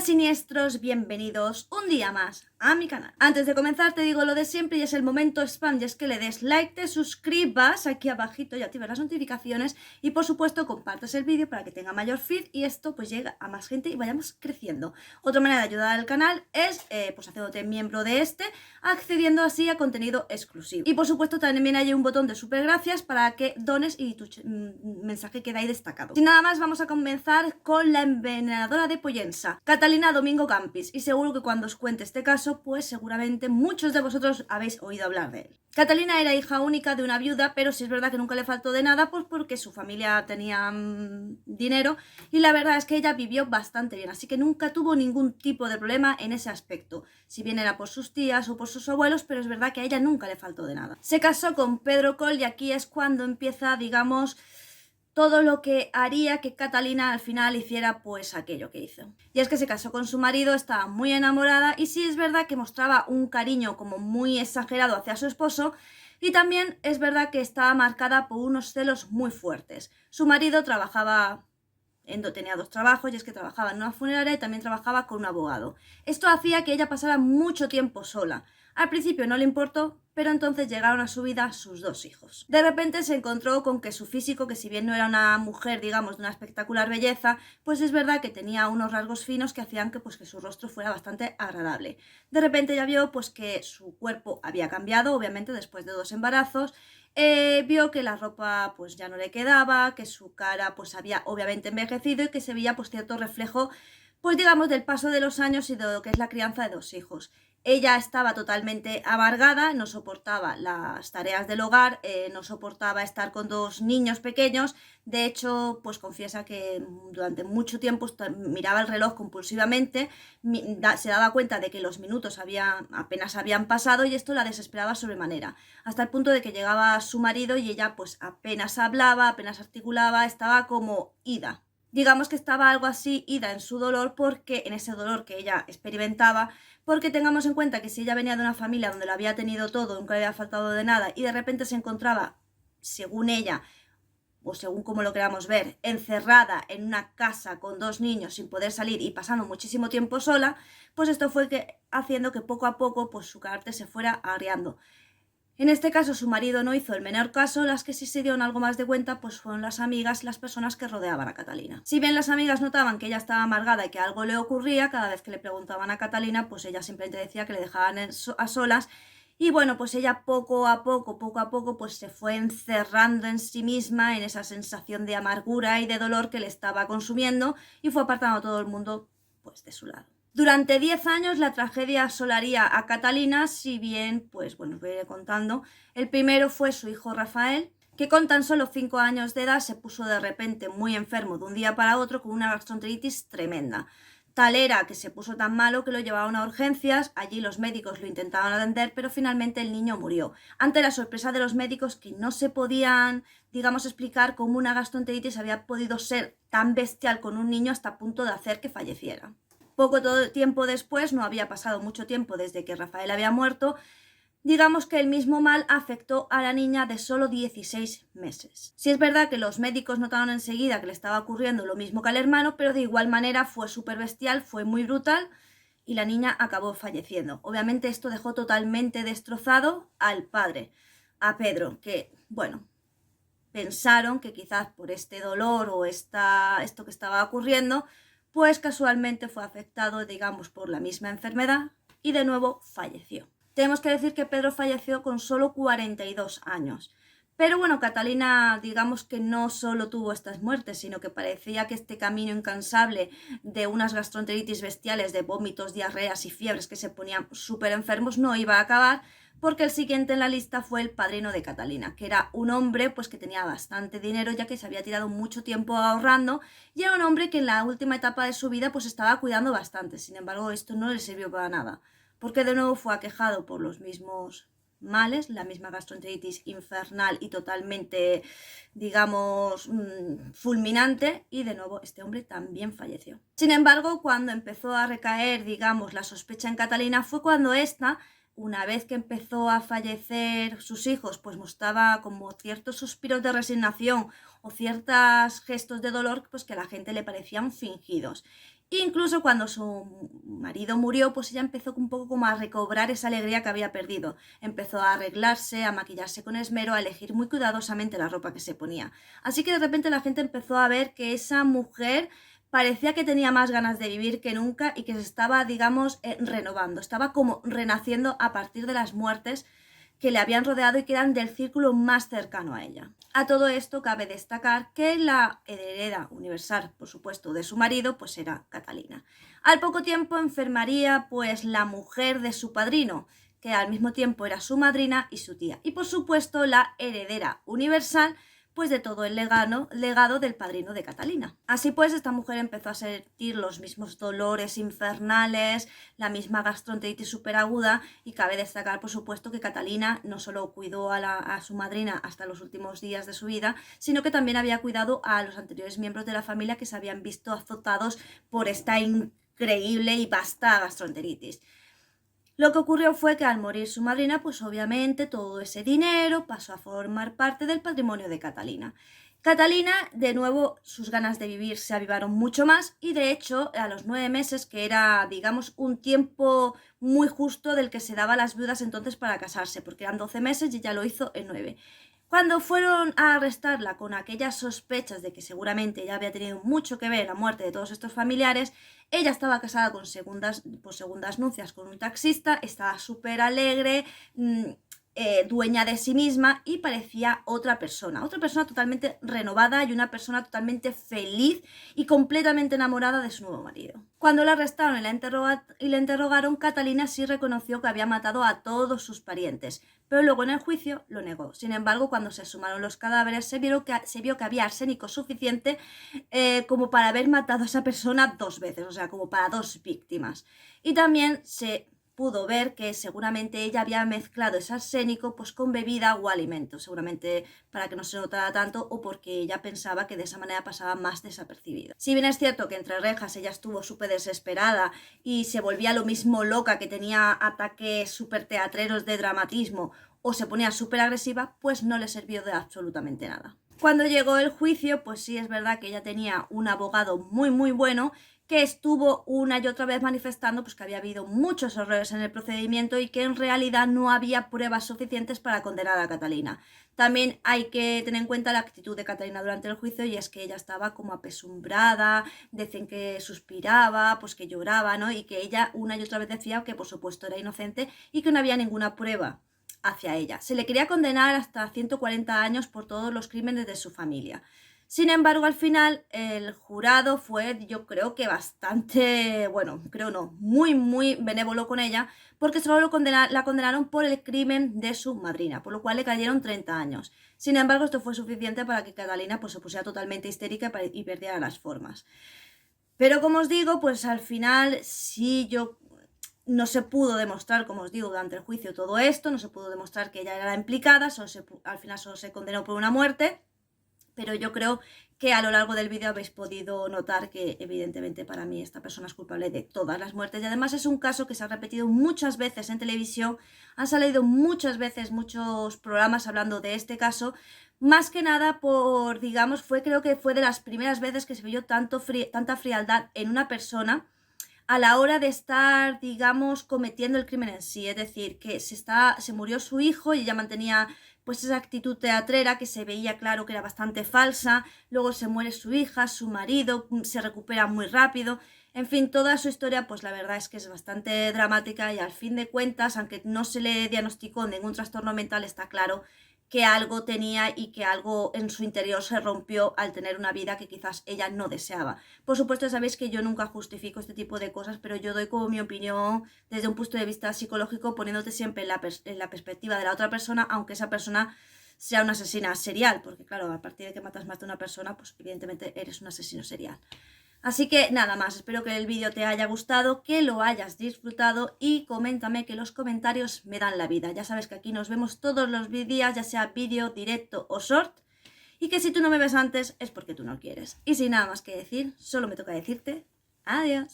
Siniestros, bienvenidos un día más a mi canal. Antes de comenzar te digo lo de siempre y es el momento spam, y es que le des like, te suscribas aquí abajito y actives las notificaciones y por supuesto compartas el vídeo para que tenga mayor feed y esto pues llegue a más gente y vayamos creciendo. Otra manera de ayudar al canal es pues haciéndote miembro de este, accediendo así a contenido exclusivo. Y por supuesto también hay un botón de super gracias para que dones y tu mensaje quede ahí destacado. Sin nada más vamos a comenzar con la envenenadora de Pollensa, Catalina Domingo Campis, y seguro que cuando os cuente este caso pues seguramente muchos de vosotros habéis oído hablar de él. Catalina era hija única de una viuda, pero sí es verdad que nunca le faltó de nada, pues porque su familia tenía dinero y la verdad es que ella vivió bastante bien, así que nunca tuvo ningún tipo de problema en ese aspecto, si bien era por sus tías o por sus abuelos, pero es verdad que a ella nunca le faltó de nada. Se casó con Pedro Coll y aquí es cuando empieza, digamos, todo lo que haría que Catalina al final hiciera pues aquello que hizo. Y es que se casó con su marido, estaba muy enamorada y sí es verdad que mostraba un cariño como muy exagerado hacia su esposo y también es verdad que estaba marcada por unos celos muy fuertes. Su marido tenía dos trabajos y es que trabajaba en una funeraria y también trabajaba con un abogado. Esto hacía que ella pasara mucho tiempo sola. Al principio no le importó, pero entonces llegaron a su vida sus dos hijos. De repente se encontró con que su físico, que si bien no era una mujer, digamos, de una espectacular belleza, pues es verdad que tenía unos rasgos finos que hacían que su rostro fuera bastante agradable. De repente ya vio pues que su cuerpo había cambiado, obviamente después de 2 embarazos. Vio que la ropa pues ya no le quedaba, que su cara pues había obviamente envejecido y que se veía pues cierto reflejo pues digamos del paso de los años y de lo que es la crianza de 2 hijos. Ella estaba totalmente amargada, no soportaba las tareas del hogar, no soportaba estar con 2 niños pequeños. De hecho, pues confiesa que durante mucho tiempo miraba el reloj compulsivamente, se daba cuenta de que los minutos apenas habían pasado y esto la desesperaba sobremanera, hasta el punto de que llegaba su marido y ella pues apenas hablaba, apenas articulaba, estaba como ida. Digamos que estaba algo así ida en su dolor, porque en ese dolor que ella experimentaba, porque tengamos en cuenta que si ella venía de una familia donde lo había tenido todo, nunca le había faltado de nada y de repente se encontraba, según ella, o según como lo queramos ver, encerrada en una casa con 2 niños sin poder salir y pasando muchísimo tiempo sola, pues esto fue haciendo que poco a poco pues su carácter se fuera agriando. En este caso su marido no hizo el menor caso, las que sí se dieron algo más de cuenta pues fueron las amigas y las personas que rodeaban a Catalina. Si bien las amigas notaban que ella estaba amargada y que algo le ocurría, cada vez que le preguntaban a Catalina pues ella simplemente decía que le dejaban a solas y bueno, pues ella poco a poco pues se fue encerrando en sí misma en esa sensación de amargura y de dolor que le estaba consumiendo y fue apartando a todo el mundo pues de su lado. Durante 10 años la tragedia asolaría a Catalina, si bien, pues bueno, os voy a ir contando. El primero fue su hijo Rafael, que con tan solo 5 años de edad se puso de repente muy enfermo de un día para otro con una gastroenteritis tremenda. Tal era que se puso tan malo que lo llevaban a urgencias, allí los médicos lo intentaban atender, pero finalmente el niño murió. Ante la sorpresa de los médicos que no se podían, digamos, explicar cómo una gastroenteritis había podido ser tan bestial con un niño hasta punto de hacer que falleciera. Poco tiempo después, no había pasado mucho tiempo desde que Rafael había muerto, digamos que el mismo mal afectó a la niña de solo 16 meses. Sí es verdad que los médicos notaron enseguida que le estaba ocurriendo lo mismo que al hermano, pero de igual manera fue súper bestial, fue muy brutal y la niña acabó falleciendo. Obviamente esto dejó totalmente destrozado al padre, a Pedro, que, bueno, pensaron que quizás por este dolor o esto que estaba ocurriendo, pues casualmente fue afectado, digamos, por la misma enfermedad y de nuevo falleció. Tenemos que decir que Pedro falleció con solo 42 años. Pero bueno, Catalina, digamos que no solo tuvo estas muertes, sino que parecía que este camino incansable de unas gastroenteritis bestiales, de vómitos, diarreas y fiebres que se ponían súper enfermos, no iba a acabar, porque el siguiente en la lista fue el padrino de Catalina, que era un hombre pues que tenía bastante dinero, ya que se había tirado mucho tiempo ahorrando, y era un hombre que en la última etapa de su vida pues estaba cuidando bastante. Sin embargo, esto no le sirvió para nada, porque de nuevo fue aquejado por los mismos males, la misma gastroenteritis infernal y totalmente, digamos, fulminante, y de nuevo este hombre también falleció. Sin embargo, cuando empezó a recaer, digamos, la sospecha en Catalina fue cuando esta, una vez que empezó a fallecer sus hijos, pues mostraba como ciertos suspiros de resignación o ciertos gestos de dolor pues que a la gente le parecían fingidos. Incluso cuando su marido murió, pues ella empezó un poco como a recobrar esa alegría que había perdido. Empezó a arreglarse, a maquillarse con esmero, a elegir muy cuidadosamente la ropa que se ponía. Así que de repente la gente empezó a ver que esa mujer parecía que tenía más ganas de vivir que nunca y que se estaba, digamos, renovando, estaba como renaciendo a partir de las muertes que le habían rodeado y que eran del círculo más cercano a ella. A todo esto cabe destacar que la heredera universal, por supuesto, de su marido, pues era Catalina. Al poco tiempo enfermaría pues la mujer de su padrino, que al mismo tiempo era su madrina y su tía. Y por supuesto la heredera universal pues de todo el legado del padrino de Catalina. Así pues, esta mujer empezó a sentir los mismos dolores infernales, la misma gastroenteritis superaguda, y cabe destacar, por supuesto, que Catalina no solo cuidó a su madrina hasta los últimos días de su vida, sino que también había cuidado a los anteriores miembros de la familia que se habían visto azotados por esta increíble y vasta gastroenteritis. Lo que ocurrió fue que al morir su madrina, pues obviamente todo ese dinero pasó a formar parte del patrimonio de Catalina. Catalina, de nuevo, sus ganas de vivir se avivaron mucho más y de hecho a los 9 meses, que era, digamos, un tiempo muy justo del que se daba a las viudas entonces para casarse, porque eran 12 meses y ella lo hizo en 9. Cuando fueron a arrestarla con aquellas sospechas de que seguramente ella había tenido mucho que ver en la muerte de todos estos familiares, ella estaba casada con segundas nupcias con un taxista, estaba súper alegre, dueña de sí misma y parecía otra persona totalmente renovada y una persona totalmente feliz y completamente enamorada de su nuevo marido. Cuando la arrestaron y la interrogaron, Catalina sí reconoció que había matado a todos sus parientes, pero luego en el juicio lo negó. Sin embargo, cuando se sumaron los cadáveres, se vio que había arsénico suficiente como para haber matado a esa persona 2 veces, o sea, como para 2 víctimas. Y también se pudo ver que seguramente ella había mezclado ese arsénico pues con bebida o alimento, seguramente para que no se notara tanto o porque ella pensaba que de esa manera pasaba más desapercibida. Si bien es cierto que entre rejas ella estuvo súper desesperada y se volvía lo mismo loca, que tenía ataques súper teatreros de dramatismo o se ponía súper agresiva, pues no le sirvió de absolutamente nada. Cuando llegó el juicio, pues sí es verdad que ella tenía un abogado muy bueno que estuvo una y otra vez manifestando pues que había habido muchos errores en el procedimiento y que en realidad no había pruebas suficientes para condenar a Catalina. También hay que tener en cuenta la actitud de Catalina durante el juicio, y es que ella estaba como apesumbrada, decían que suspiraba, pues que lloraba, ¿no? Y que ella una y otra vez decía que por supuesto era inocente y que no había ninguna prueba hacia ella. Se le quería condenar hasta 140 años por todos los crímenes de su familia. Sin embargo, al final el jurado fue, yo creo que bastante, bueno, creo no, muy benévolo con ella, porque solo la condenaron por el crimen de su madrina, por lo cual le cayeron 30 años. Sin embargo, esto fue suficiente para que Catalina pues, se pusiera totalmente histérica y perdiera las formas. Pero como os digo, pues al final sí no se pudo demostrar, como os digo, durante el juicio todo esto, no se pudo demostrar que ella era la implicada, al final solo se condenó por una muerte. Pero yo creo que a lo largo del vídeo habéis podido notar que evidentemente para mí esta persona es culpable de todas las muertes, y además es un caso que se ha repetido muchas veces en televisión, han salido muchas veces muchos programas hablando de este caso, más que nada por, digamos, creo que fue de las primeras veces que se vio tanta frialdad en una persona a la hora de estar, digamos, cometiendo el crimen en sí. Es decir, que se murió su hijo y ella mantenía pues esa actitud teatrera que se veía claro que era bastante falsa. Luego se muere su hija, su marido, se recupera muy rápido. En fin, toda su historia, pues la verdad es que es bastante dramática, y al fin de cuentas, aunque no se le diagnosticó ningún trastorno mental, está claro que algo tenía y que algo en su interior se rompió al tener una vida que quizás ella no deseaba. Por supuesto, sabéis que yo nunca justifico este tipo de cosas, pero yo doy como mi opinión desde un punto de vista psicológico, poniéndote siempre en la perspectiva de la otra persona, aunque esa persona sea una asesina serial, porque claro, a partir de que matas más de una persona, pues evidentemente eres un asesino serial. Así que nada más, espero que el vídeo te haya gustado, que lo hayas disfrutado, y coméntame, que los comentarios me dan la vida. Ya sabes que aquí nos vemos todos los días, ya sea vídeo, directo o short, y que si tú no me ves antes es porque tú no quieres. Y sin nada más que decir, solo me toca decirte adiós.